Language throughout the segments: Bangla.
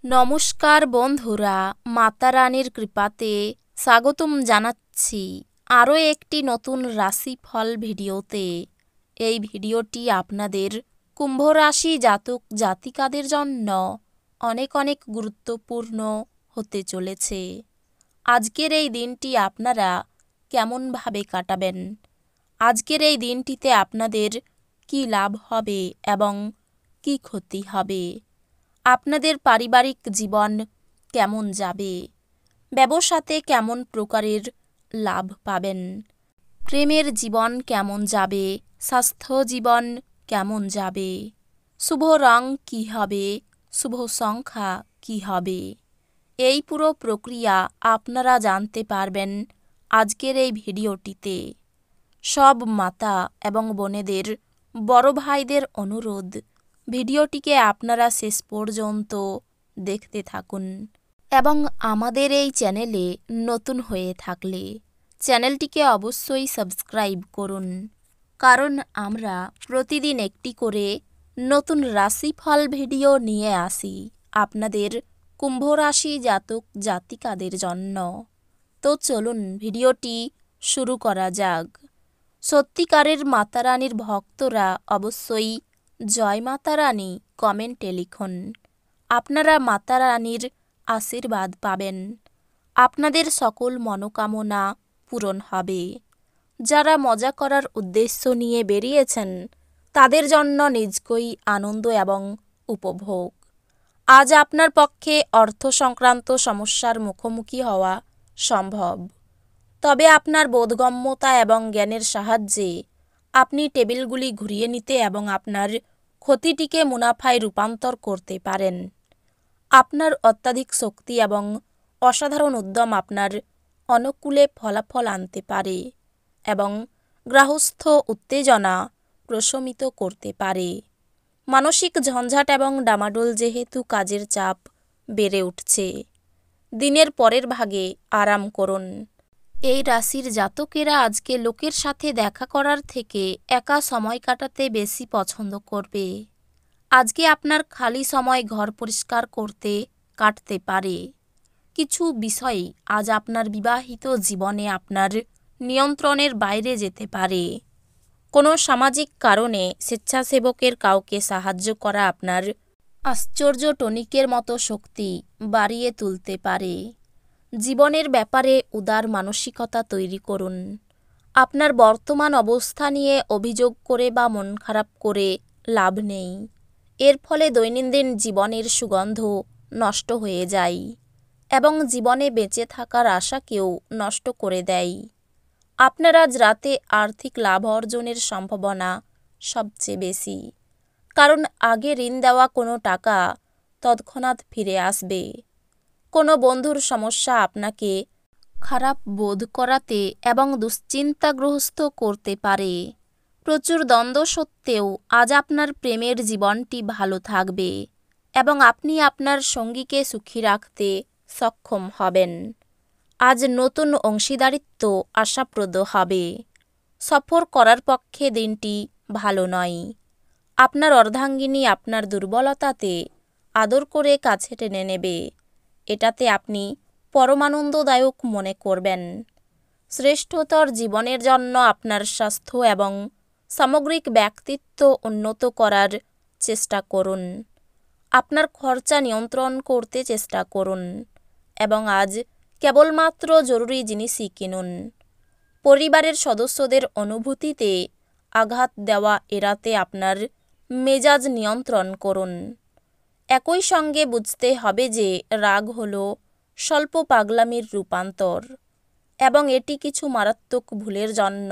নমস্কার বন্ধুরা, মাতা রানীর কৃপাতে স্বাগতম জানাচ্ছি আরও একটি নতুন রাশিফল ভিডিওতে। এই ভিডিওটি আপনাদের কুম্ভ রাশি জাতক জাতিকাদের জন্য অনেক অনেক গুরুত্বপূর্ণ হতে চলেছে। আজকের এই দিনটি আপনারা কেমনভাবে কাটাবেন, আজকের এই দিনটিতে আপনাদের কি লাভ হবে এবং কি ক্ষতি হবে, আপনাদের পারিবারিক জীবন কেমন যাবে, ব্যবসাতে কেমন প্রকারের লাভ পাবেন, প্রেমের জীবন কেমন যাবে, স্বাস্থ্য জীবন কেমন যাবে, শুভ রং কী হবে, শুভ সংখ্যা কী হবে, এই পুরো প্রক্রিয়া আপনারা জানতে পারবেন আজকের এই ভিডিওটিতে। সব মাতা এবং বোনেদের, বড় ভাইদের অনুরোধ, ভিডিওটিকে আপনারা শেষ পর্যন্ত দেখতে থাকুন এবং আমাদের এই চ্যানেলে নতুন হয়ে থাকলে চ্যানেলটিকে অবশ্যই সাবস্ক্রাইব করুন, কারণ আমরা প্রতিদিন একটি করে নতুন রাশিফল ভিডিও নিয়ে আসি আপনাদের কুম্ভ রাশি জাতক জাতিকাদের জন্য। তো চলুন ভিডিওটি শুরু করা যাক। সত্যিকারের মাতারানীর ভক্তরা অবশ্যই জয় মাতা রানী কমেন্টে লিখুন। আপনারা মাতা রানীর আশীর্বাদ পাবেন, আপনাদের সকল মনোকামনা পূরণ হবে। যারা মজা করার উদ্দেশ্য নিয়ে বেরিয়েছেন তাদের জন্য নিজকই আনন্দ এবং উপভোগ। আজ আপনার পক্ষে অর্থ সংক্রান্ত সমস্যার মুখোমুখি হওয়া সম্ভব, তবে আপনার বোধগম্যতা এবং জ্ঞানের সাহায্যে আপনি টেবিলগুলি ঘুরিয়ে নিতে এবং আপনার ক্ষতিটিকে মুনাফায় রূপান্তর করতে পারেন। আপনার অত্যাধিক শক্তি এবং অসাধারণ উদ্যম আপনার অনুকূলে ফলাফল আনতে পারে এবং গৃহস্থ উত্তেজনা প্রশমিত করতে পারে। মানসিক ঝঞ্ঝাট এবং ডামাডোল যেহেতু কাজের চাপ বেড়ে উঠছে, দিনের পরের ভাগে আরাম করুন। এই রাশির জাতকেরা আজকে লোকের সাথে দেখা করার থেকে একা সময় কাটাতে বেশি পছন্দ করবে। আজকে আপনার খালি সময় ঘর পরিষ্কার করতে কাটতে পারে। কিছু বিষয় আজ আপনার বিবাহিত জীবনে আপনার নিয়ন্ত্রণের বাইরে যেতে পারে। কোনো সামাজিক কারণে স্বেচ্ছাসেবকের কাউকে সাহায্য করা আপনার আশ্চর্য টনিকের মতো শক্তি বাড়িয়ে তুলতে পারে। জীবনের ব্যাপারে উদার মানসিকতা তৈরি করুন। আপনার বর্তমান অবস্থা নিয়ে অভিযোগ করে বা মন খারাপ করে লাভ নেই। এর ফলে দৈনন্দিন জীবনের সুগন্ধ নষ্ট হয়ে যায় এবং জীবনে বেঁচে থাকার আশাকেও নষ্ট করে দেয়। আপনার আজ রাতে আর্থিক লাভ অর্জনের সম্ভাবনা সবচেয়ে বেশি, কারণ আগে ঋণ দেওয়া কোনো টাকা তৎক্ষণাৎ ফিরে আসবে। কোনো বন্ধুর সমস্যা আপনাকে খারাপ বোধ করাতে এবং দুশ্চিন্তাগ্রস্ত করতে পারে। প্রচুর দ্বন্দ্ব সত্ত্বেও আজ আপনার প্রেমের জীবনটি ভালো থাকবে এবং আপনি আপনার সঙ্গীকে সুখী রাখতে সক্ষম হবেন। আজ নতুন অংশীদারিত্ব আশাপ্রদ হবে। সফর করার পক্ষে দিনটি ভালো নয়। আপনার অর্ধাঙ্গিনী আপনার দুর্বলতাতে আদর করে কাছে টেনে নেবে, এটাতে আপনি পরমানন্দদায়ক মনে করবেন। শ্রেষ্ঠতর জীবনের জন্য আপনার স্বাস্থ্য এবং সামগ্রিক ব্যক্তিত্ব উন্নত করার চেষ্টা করুন। আপনার খরচা নিয়ন্ত্রণ করতে চেষ্টা করুন এবং আজ কেবলমাত্র জরুরি জিনিসই কিনুন। পরিবারের সদস্যদের অনুভূতিতে আঘাত দেওয়া এড়াতে আপনার মেজাজ নিয়ন্ত্রণ করুন। একই সঙ্গে বুঝতে হবে যে রাগ হল স্বল্প পাগলামির রূপান্তর এবং এটি কিছু মারাত্মক ভুলের জন্য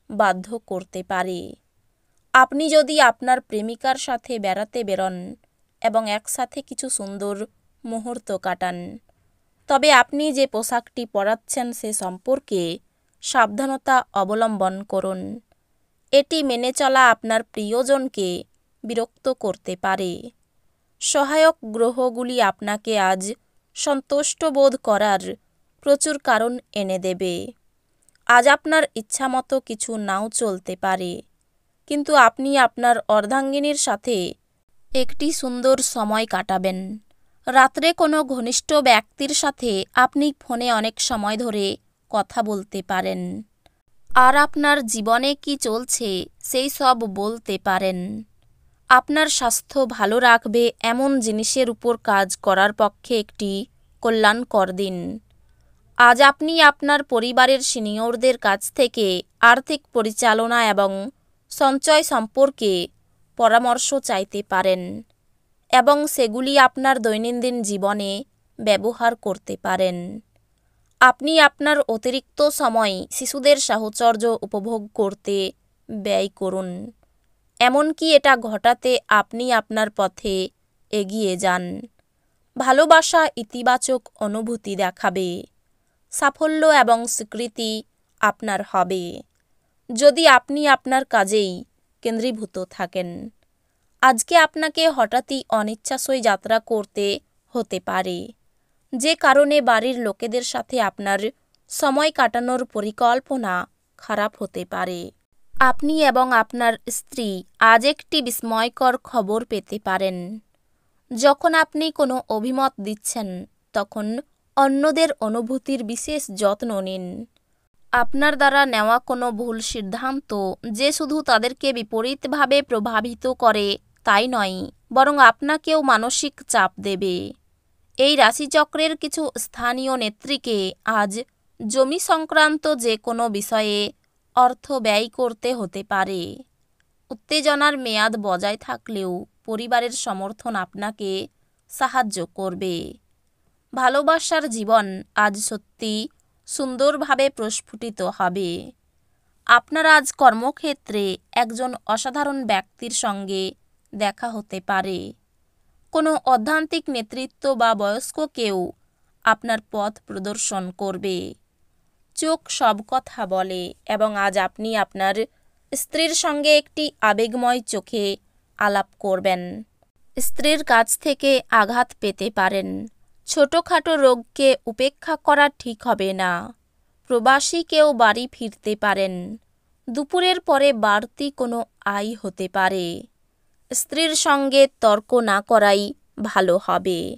বাধ্য করতে পারে। আপনি যদি আপনার প্রেমিকার সাথে বেড়াতে বেরোন এবং একসাথে কিছু সুন্দর মুহূর্ত কাটান, তবে আপনি যে পোশাকটি পরাচ্ছেন সে সম্পর্কে সাবধানতা অবলম্বন করুন। এটি মেনে চলা আপনার প্রিয়জনকে বিরক্ত করতে পারে। সহায়ক গ্রহগুলি আপনাকে আজ সন্তুষ্ট বোধ করার প্রচুর কারণ এনে দেবে। আজ আপনার ইচ্ছামতো কিছু নাও চলতে পারে, কিন্তু আপনি আপনার অর্ধাঙ্গিনীর সাথে একটি সুন্দর সময় কাটাবেন। রাত্রে কোনো ঘনিষ্ঠ ব্যক্তির সাথে আপনি ফোনে অনেক সময় ধরে কথা বলতে পারেন আর আপনার জীবনে কি চলছে সেই সব বলতে পারেন। আপনার স্বাস্থ্য ভালো রাখবে এমন জিনিসের উপর কাজ করার পক্ষে একটি কল্যাণকর দিন। আজ আপনি আপনার পরিবারের সিনিয়রদের কাছ থেকে আর্থিক পরিচালনা এবং সঞ্চয় সম্পর্কে পরামর্শ চাইতে পারেন এবং সেগুলি আপনার দৈনন্দিন জীবনে ব্যবহার করতে পারেন। আপনি আপনার অতিরিক্ত সময় শিশুদের সাহচর্য উপভোগ করতে ব্যয় করুন, এমনকি এটা ঘটাতে আপনি আপনার পথে এগিয়ে যান। ভালোবাসা ইতিবাচক অনুভূতি দেখাবে। সাফল্য এবং স্বীকৃতি আপনার হবে যদি আপনি আপনার কাজেই কেন্দ্রীভূত থাকেন। আজকে আপনাকে হঠাৎই অনিচ্ছাসই যাত্রা করতে হতে পারে, যে কারণে বাড়ির লোকেদের সাথে আপনার সময় কাটানোর পরিকল্পনা খারাপ হতে পারে। আপনি এবং আপনার স্ত্রী আজ একটি বিস্ময়কর খবর পেতে পারেন। যখন আপনি কোনো অভিমত দিচ্ছেন তখন অন্যদের অনুভূতির বিশেষ যত্ন নিন। আপনার দ্বারা নেওয়া কোনো ভুল সিদ্ধান্ত যে শুধু তাদেরকে বিপরীতভাবে প্রভাবিত করে তাই নয়, বরং আপনাকেও মানসিক চাপ দেবে। এই রাশিচক্রের কিছু স্থানীয় নেত্রীকে আজ জমি সংক্রান্ত যে কোনো বিষয়ে অর্থ ব্যয় করতে হতে পারে। উত্তেজনার মেয়াদ বজায় থাকলেও পরিবারের সমর্থন আপনাকে সাহায্য করবে। ভালোবাসার জীবন আজ সত্যি সুন্দরভাবে প্রস্ফুটিত হবে। আপনার আজ কর্মক্ষেত্রে একজন অসাধারণ ব্যক্তির সঙ্গে দেখা হতে পারে। কোনো অধ্যাত্মিক নেতৃত্ব বা বয়স্ক কেউ আপনার পথ প্রদর্শন করবে। চোখ সব কথা বলে এবং আজ আপনি আপনার স্ত্রীর সঙ্গে একটি আবেগময় চোখে আলাপ করবেন। স্ত্রীর কাছ থেকে আঘাত পেতে পারেন। ছোটোখাটো রোগকে উপেক্ষা করা ঠিক হবে না। প্রবাসী কেউ বাড়ি ফিরতে পারেন। দুপুরের পরে বাড়তি কোনো আয় হতে পারে। স্ত্রীর সঙ্গে তর্ক না করাই ভালো হবে।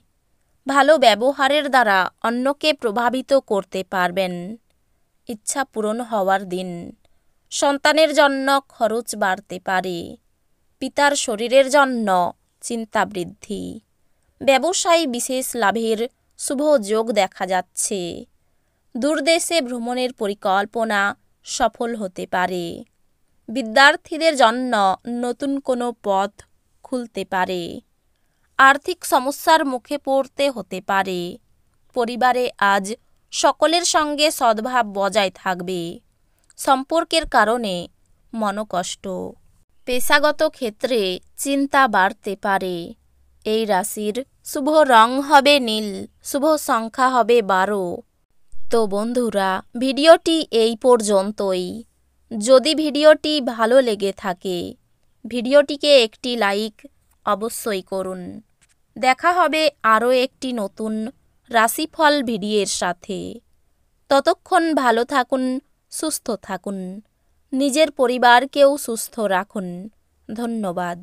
ভালো ব্যবহারের দ্বারা অন্যকে প্রভাবিত করতে পারবেন। ইচ্ছা পূরণ হওয়ার দিন। সন্তানের জন্য খরচ বাড়তে পারে। পিতার শরীরের জন্য চিন্তা বৃদ্ধি। ব্যবসায় বিশেষ লাভের শুভ যোগ দেখা যাচ্ছে। দূরদেশে ভ্রমণের পরিকল্পনা সফল হতে পারে। বিদ্যার্থীদের জন্য নতুন কোনো পথ খুলতে পারে। আর্থিক সমস্যার মুখে পড়তে হতে পারে। পরিবারে আজ সকলের সঙ্গে সদ্ভাব বজায় থাকবে। সম্পর্কের কারণে মনোকষ্ট। পেশাগত ক্ষেত্রে চিন্তা বাড়তে পারে। এই রাশির শুভ রং হবে নীল, শুভ সংখ্যা হবে 12। তো বন্ধুরা, ভিডিওটি এই পর্যন্তই। যদি ভিডিওটি ভালো লেগে থাকে ভিডিওটিকে একটি লাইক অবশ্যই করুন। দেখা হবে আরও একটি নতুন রাশিফল ভিডিওর সাথে। ততক্ষণ ভালো থাকুন, সুস্থ থাকুন, নিজের পরিবারকেও সুস্থ রাখুন। ধন্যবাদ।